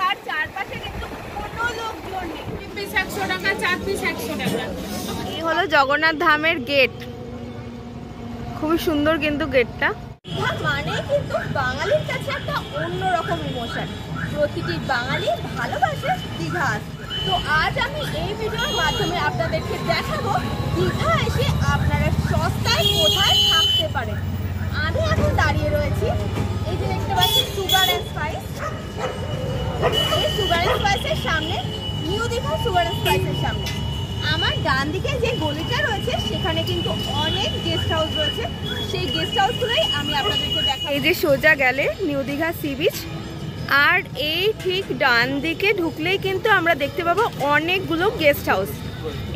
আর চারপাশে কিন্তু কোনো লোকজন নেই। 3 পিস 100 টাকা, 4 পিস 100 টাকা। এই হলো জগন্নাথ ধামের গেট, খুবই সুন্দর কিন্তু গেটটা। দীঘা মানে কিন্তু বাঙালির কাছে একটা অন্যরকম ইমোশন। প্রতিটি বাঙালি ভালোবাসে দীঘা আসতে। তো আজ আমি এই ভিডিওর মাধ্যমে আপনাদেরকে দেখাবো দীঘা এসে আপনারা সস্তায় কোথায় থাকতে পারেন। আমি এখন দাঁড়িয়ে রয়েছি, এই যে দেখতে পাচ্ছি সুগার অ্যান্ড স্পাইস। এই সুগার অ্যান্ড স্পাইসের সামনে, নিউ দীঘা সুগার অ্যান্ড স্পাইসের সামনে। আমার ডান দিকে যে গলিটা রয়েছে সেখানে কিন্তু অনেক গেস্ট হাউস রয়েছে, সেই গেস্ট হাউসগুলোই আমি আপনাদেরকে দেখাবো। এই যে সোজা গেলে নিউ দীঘা সি বিচ, আর এই ঠিক ডান দিকে ঢুকলেই কিন্তু আমরা দেখতে পাবো অনেকগুলো গেস্ট হাউস।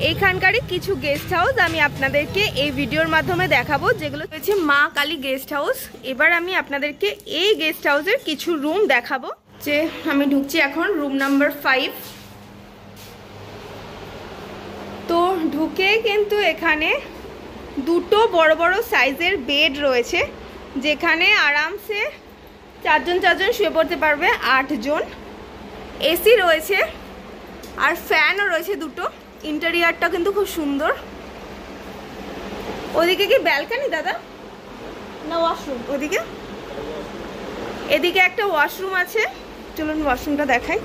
এইখানকারই কিছু গেস্ট হাউস আমি আপনাদেরকে এই ভিডিওর মাধ্যমে দেখাবো, যেগুলো হচ্ছে মা কালী গেস্ট হাউস। এবার আমি আপনাদেরকে এই গেস্ট হাউসের কিছু রুম দেখাবো। যে আমি ঢুকছি এখন রুম নাম্বার 5। তো ঢুকে কিন্তু এখানে দুটো বড় বড় সাইজের বেড রয়েছে, যেখানে আরামসে 4 জন শুয়ে পড়তে পারবে, 8 জন। এসি রয়েছে আর ফ্যানও রয়েছে দুটো। ইন্টেরিয়ারটা কিন্তু খুব সুন্দর। ওদিকে কি ব্যালকনি দাদা না ওয়াশরুম? ওদিকে, এদিকে একটা ওয়াশরুম আছে, চলুন ওয়াশরুমটা দেখাই।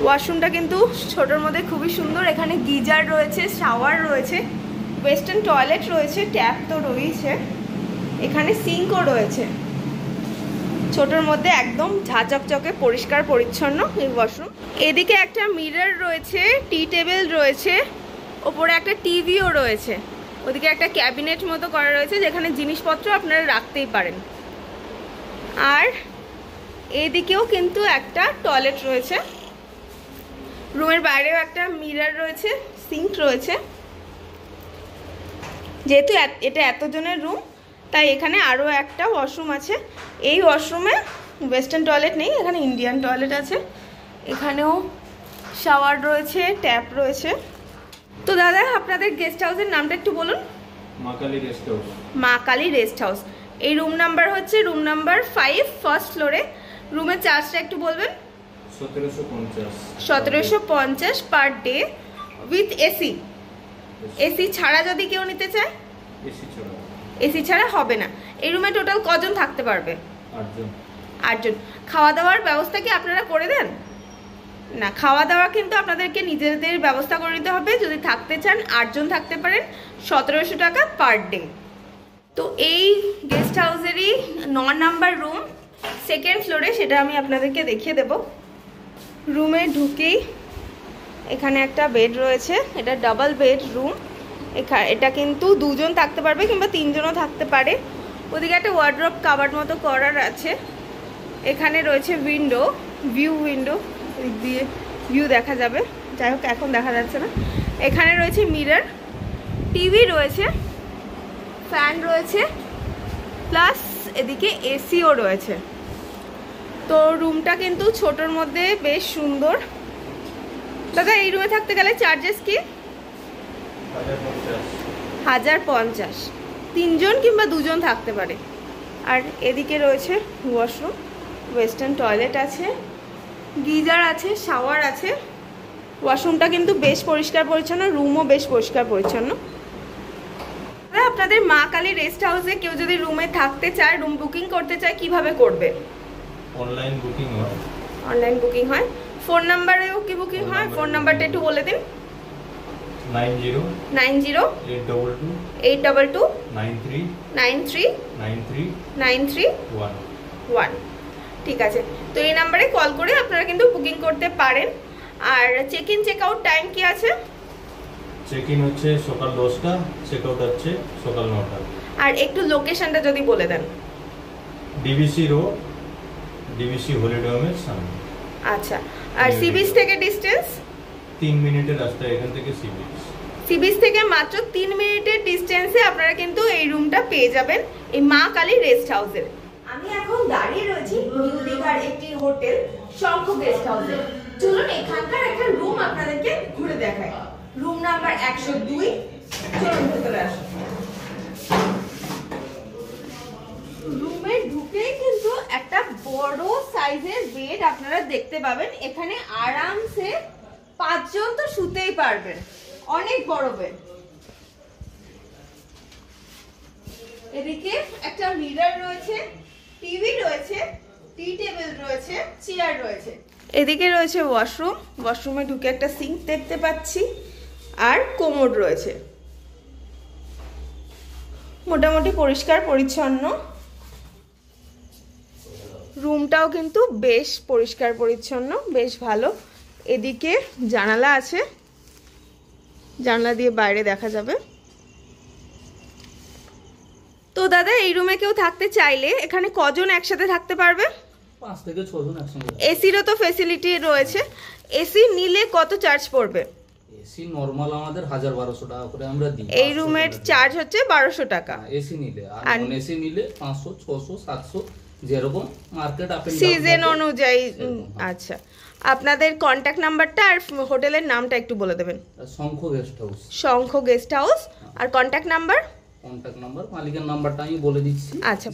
ওয়াশরুমটা কিন্তু ছোটোর মধ্যে খুবই সুন্দর। এখানে গিজার রয়েছে, শাওয়ার রয়েছে, ওয়েস্টার্ন টয়লেট রয়েছে, ট্যাপ তো রয়েছে, এখানে সিঙ্কও রয়েছে। ছোটোর মধ্যে একদম ঝাঁচকচকে পরিষ্কার পরিচ্ছন্ন এই ওয়াশরুম। এদিকে একটা মিরর রয়েছে, টি টেবিল রয়েছে, ওপরে একটা টিভিও রয়েছে। ওদিকে একটা ক্যাবিনেট মতো করা রয়েছে, যেখানে জিনিসপত্র আপনারা রাখতেই পারেন। আর এদিকেও কিন্তু একটা টয়লেট রয়েছে। রুমের বাইরেও একটা মিরর রয়েছে, সিঙ্ক রয়েছে। যেহেতু এটা এতজনের রুম, তাই এখানে আরও একটা ওয়াশরুম আছে। এই ওয়াশরুমে ওয়েস্টার্ন টয়লেট নেই, এখানে ইন্ডিয়ান টয়লেট আছে। এখানেও শাওয়ার রয়েছে, ট্যাপ রয়েছে। তো দাদা, আপনাদের গেস্ট হাউসের নামটা একটু বলুন। মা কালী রেস্ট হাউস। মা কালী রেস্ট হাউস। এই রুম নাম্বার হচ্ছে রুম নাম্বার 5, ফার্স্ট ফ্লোরে। রুমের চার্জটা একটু বলবেন। 1750 per day with AC. AC ছাড়া যদি কেউ নিতে চায়? এসি ছাড়া হবে না। এই রুমে টোটাল কজন থাকতে পারবে? 8 জন। খাওয়া দাওয়ার ব্যবস্থা কি আপনারা করে দেন? না, খাওয়া দাওয়া কিন্তু আপনাদেরকে নিজেদের ব্যবস্থা করে নিতে হবে। যদি থাকতে চান 8 জন থাকতে পারেন, 1700 টাকা পার ডে। তো এই গেস্ট হাউসেরই 9 নাম্বার রুম, সেকেন্ড ফ্লোরে, সেটা আমি আপনাদেরকে দেখিয়ে দেব। রুমে ঢুকেই এখানে একটা বেড রয়েছে, এটা ডাবল বেড রুম। এটা কিন্তু 2 জন থাকতে পারবে কিংবা 3 জনও থাকতে পারে। ওদিকে একটা ওয়ার্ড্রপ কাভার্ড মতো করার আছে। এখানে রয়েছে উইন্ডো, ভিউ উইন্ডো, দিক দিয়ে ভিউ দেখা যাবে। যাই হোক, এখন দেখা যাচ্ছে না। এখানে রয়েছে মিরর, টিভি রয়েছে, ফ্যান রয়েছে, প্লাস এদিকে এসিও রয়েছে। তো রুমটা কিন্তু ছোটোর মধ্যে বেশ সুন্দর। দাদা, এই রুমে থাকতে গেলে চার্জেস কি? 1050। 3 জন কিংবা 2 জন থাকতে পারে। আর এদিকে রয়েছে ওয়াশরুম, ওয়েস্টার্ন টয়লেট আছে, গিজার আছে, শাওয়ার আছে। ওয়াশরুমটা কিন্তু বেশ পরিষ্কার পরিচ্ছন্ন, রুমও বেশ পরিষ্কার পরিচ্ছন্ন। আপনাদের মা কালী রেস্ট হাউসে কেউ যদি রুমে থাকতে চায়, রুম বুকিং করতে চায়, কিভাবে করবে? অনলাইন বুকিং হয়। অনলাইন বুকিং হয়। ফোন নাম্বারেও কি বুকিং হয়? ফোন নাম্বারটা একটু বলে দিন। 90 822 822 93 93 93 93 1। ঠিক আছে, তো এই নাম্বারে কল করে আপনারা কিন্তু বুকিং করতে পারেন। আর check in check out time কি আছে? চেক ইন হচ্ছে সকাল 10টা, চেক আউট হচ্ছে সকাল 9টা। আর একটু লোকেশনটা যদি বলে দেন। ডিবিসি রোড, ডিবিসি হলিডে হোমের সামনে। আচ্ছা, আর সি বিচ থেকে ডিসটেন্স? 3 মিনিটের রাস্তা এখান থেকে সি বিচ। সি বিচ থেকে মাত্র 3 মিনিটের ডিসটেন্সে আপনারা কিন্তু এই রুমটা পেয়ে যাবেন এই মা কালী রেস্ট হাউসের। আমি এখন দাঁড়িয়ে রয়েছি নিউ দীঘার একটি হোটেল শঙ্খ গেস্ট হাউসে। চলুন এখানকার একটা রুম আপনাদেরকে ঘুরে দেখাই। Room number 102। চলুন ভেতরে আসুন। রুমে ঢুকেই কিন্তু একটা বড় সাইজের বেড আপনারা দেখতে পাবেন। এখানে আরামসে 5 জন তো শুতেই পারবেন, অনেক বড় বেড। এদিকে একটা মিরর রয়েছে, টিভি রয়েছে, টি টেবিল রয়েছে, চেয়ার রয়েছে। এদিকে রয়েছে ওয়াশরুম, ওয়াশরুমে ঢুকে একটা সিঙ্ক দেখতে পাচ্ছি, আর কোমোড রয়েছে। মোটামুটি পরিষ্কার পরিচ্ছন্ন, রুমটাও কিন্তু বেশ পরিষ্কার পরিচ্ছন্ন, বেশ ভালো। এদিকে জানালা আছে, জানলা দিয়ে বাইরে দেখা যাবে। তো দাদা এই রুমে কেউ থাকতে চাইলে এখানে কজন একসাথে থাকতে পারবে? 5 থেকে 6 জন একসঙ্গে। এসিরও তো ফ্যাসিলিটি রয়েছে। এসি নিলে কত চার্জ পড়বে? এসি নরমাল আমাদের 1000-1200 টাকা করে আমরা দিই। এই রুমের চার্জ হচ্ছে 1200 টাকা। এসি নিলে, আর নন এসি নিলে 500, 600, 700 যেরকম মার্কেট আপেল সিজন অনুযায়ী। আচ্ছা, আপনাদের কন্টাক্ট নাম্বারটা আর হোটেলের নামটা একটু বলে দেবেন। শঙ্খ গেস্ট হাউস। শঙ্খ গেস্ট হাউস। আর কন্টাক্ট নাম্বার? কন্টাক্ট নাম্বার মালিকের নাম্বারটা আমি বলে দিচ্ছি। আচ্ছা,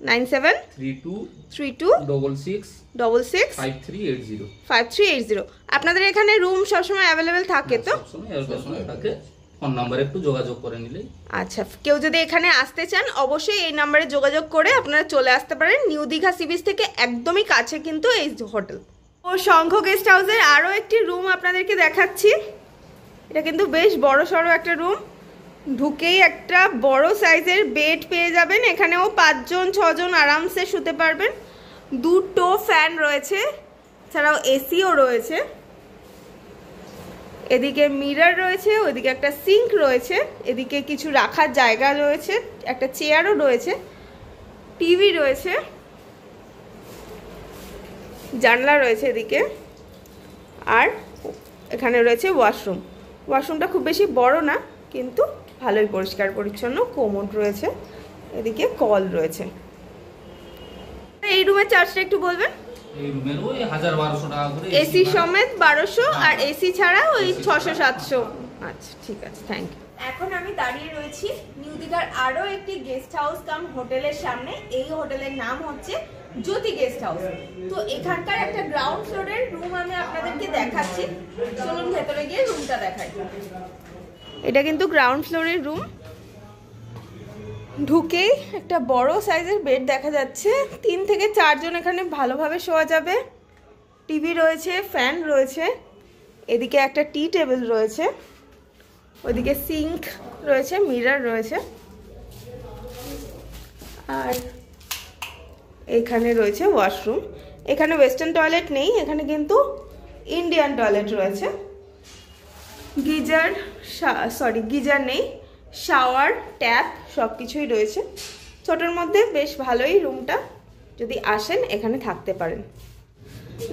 9732 9732 66 66 5380। 5380। আপনাদের এখানে রুম সবসময় অ্যাভেলেবেল থাকে তো? সবসময় থাকে। ফোন নাম্বারে একটু যোগাযোগ করে নিলেই। আচ্ছা, কেউ যদি এখানে আসতে চান অবশ্যই এই নাম্বারে যোগাযোগ করে আপনারা চলে আসতে পারেন। নিউ দীঘা সি বিচ থেকে একদমই কাছে কিন্তু এই হোটেল। ও শঙ্খ গেস্ট হাউসের আরও একটি রুম আপনাদেরকে দেখাচ্ছি। এটা কিন্তু বেশ বড় সড়ো একটা রুম। ঢুকেই একটা বড় সাইজের বেড পেয়ে যাবেন। এখানেও 5 জন 6 জন আরামসে শুতে পারবেন। 2টো ফ্যান রয়েছে, ছাড়াও এসিও রয়েছে। এদিকে মিরর রয়েছে, ওইদিকে একটা সিঙ্ক রয়েছে, এদিকে কিছু রাখার জায়গা রয়েছে, একটা চেয়ারও রয়েছে, টিভি রয়েছে, জানলা রয়েছে এদিকে, আর এখানে রয়েছে ওয়াশরুম। ওয়াশরুমটা খুব বেশি বড় না, কিন্তু ভালোই পরিষ্কার পরিচ্ছন্ন। কোমোড রয়েছে, এদিকে কল রয়েছে। এই রুমের চার্জটা একটু বলবেন? এই রুমের ওই 1000-1200 টাকা করে। এসি সমেত 1200, আর এসি ছাড়া ওই 600-700। আচ্ছা, ঠিক আছে, থ্যাংক ইউ। এখন আমি দাঁড়িয়ে রয়েছি নিউ দীঘার আরও একটি গেস্ট হাউস কাম হোটেলের সামনে। এই হোটেলের নাম হচ্ছে জ্যোতি গেস্ট হাউস। তো এখানকার একটা গ্রাউন্ড ফ্লোরের রুম আমি আপনাদেরকে দেখাচ্ছি। চলুন ভেতরে গিয়ে রুমটা দেখাই। এটা কিন্তু গ্রাউন্ড ফ্লোরের রুম। ঢুকেই একটা বড় সাইজের বেড দেখা যাচ্ছে। 3 থেকে 4 জন এখানে ভালোভাবে শোয়া যাবে। টিভি রয়েছে, ফ্যান রয়েছে, এদিকে একটা টি টেবিল রয়েছে, ওইদিকে সিঙ্ক রয়েছে, মিরর রয়েছে, আর এখানে রয়েছে ওয়াশরুম। এখানে ওয়েস্টার্ন টয়লেট নেই, এখানে কিন্তু ইন্ডিয়ান টয়লেট রয়েছে। গিজার নেই, শাওয়ার, ট্যাপ সব কিছুই রয়েছে। ছোটোর মধ্যে বেশ ভালোই রুমটা। যদি আসেন এখানে থাকতে পারেন।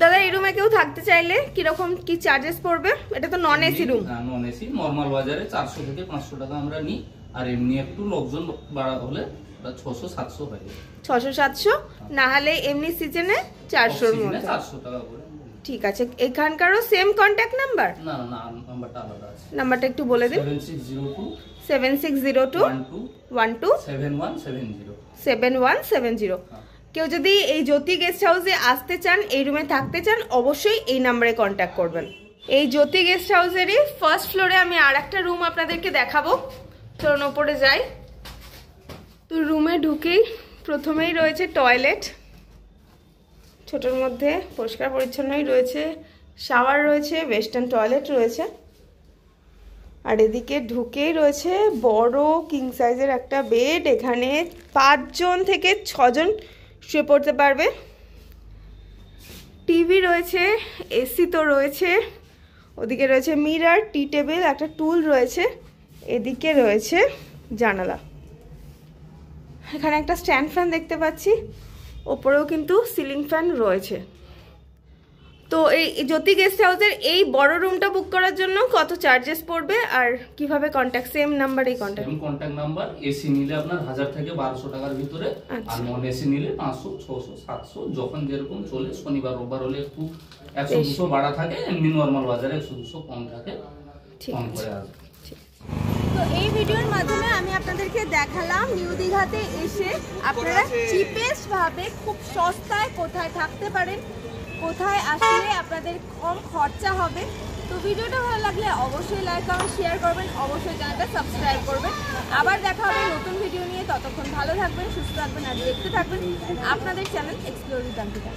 দাদা এই রুমে কেউ থাকতে চাইলে কিরকম কি চার্জেস পড়বে? এটা তো non AC room. Non AC normal বাজারে 400 থেকে 500 টাকা আমরা নিই, আর এমনি একটু লোকজন বাড়া হলে 600-700 হয়ে যায়। 600-700, না হলে এমনি সিজনে 400-র মধ্যে। 400 টাকা করে। ঠিক আছে, এখানকারও সেম কন্ট্যাক্ট নাম্বার? না, নাম্বারটা আলাদা আছে। নাম্বারটা একটু বলে দিন। 7602 12 7170। 7170। কেউ যদি এই জ্যোতি গেস্ট হাউসে আসতে চান, এই রুমে থাকতে চান, অবশ্যই এই নাম্বারে কন্ট্যাক্ট করবেন। এই জ্যোতি গেস্ট হাউসেরই ফার্স্ট ফ্লোরে আমি আর একটা রুম আপনাদেরকে দেখাবো। চলুন ওপরে যাই। তো রুমে ঢুকেই প্রথমেই রয়েছে টয়লেট। ছোটোর মধ্যে পরিষ্কার পরিচ্ছন্নই রয়েছে, শাওয়ার রয়েছে, ওয়েস্টার্ন টয়লেট রয়েছে, আর এদিকে ঢুকেই রয়েছে বড় কিং সাইজের একটা বেড। এখানে 5 জন থেকে 6 জন শুয়ে পড়তে পারবে। টিভি রয়েছে, এসি তো রয়েছে, ওদিকে রয়েছে মিরর, টি টেবিল, একটা টুল রয়েছে, এদিকে রয়েছে জানালা। এখানে একটা স্ট্যান্ড ফ্যান দেখতে পাচ্ছি, ওপরেও কিন্তু সিলিং ফ্যান রয়েছে। তো এই জ্যোতি গেস্ট হাউসের এই বড় রুমটা বুক করার জন্য কত চার্জেস পড়বে আর কিভাবে কন্ট্যাক্ট? সেম নাম্বারেই contact. Same contact number. AC নিলে আপনার 1000 থেকে 1200 টাকার ভিতরে, আর নন এসি নিলে 500, 600, 700 যখন যেরকম চলে। শনিবার রোববার হলে একটু 100-200 বাড়া থাকে, এমনি নরমাল বাজারে 100-200 কম থাকে। ঠিক কম আছে। করে আসবে। তো এই ভিডিওর মাধ্যমে আমি আপনাদেরকে দেখালাম নিউ দীঘাতে এসে আপনারা চিপেস্ট ভাবে খুব সস্তায় কোথায় থাকতে পারেন, কোথায় আসলে আপনাদের কম খরচা হবে। তো ভিডিওটা ভালো লাগলে অবশ্যই লাইক কমেন্ট শেয়ার করবেন, অবশ্যই চ্যানেলটা সাবস্ক্রাইব করবেন। আবার দেখা হবে নতুন ভিডিও নিয়ে, ততক্ষণ ভালো থাকবেন, সুস্থ থাকবেন আর দেখতে থাকবেন আপনাদের চ্যানেল এক্সপ্লোর উইথ অঙ্কিতা।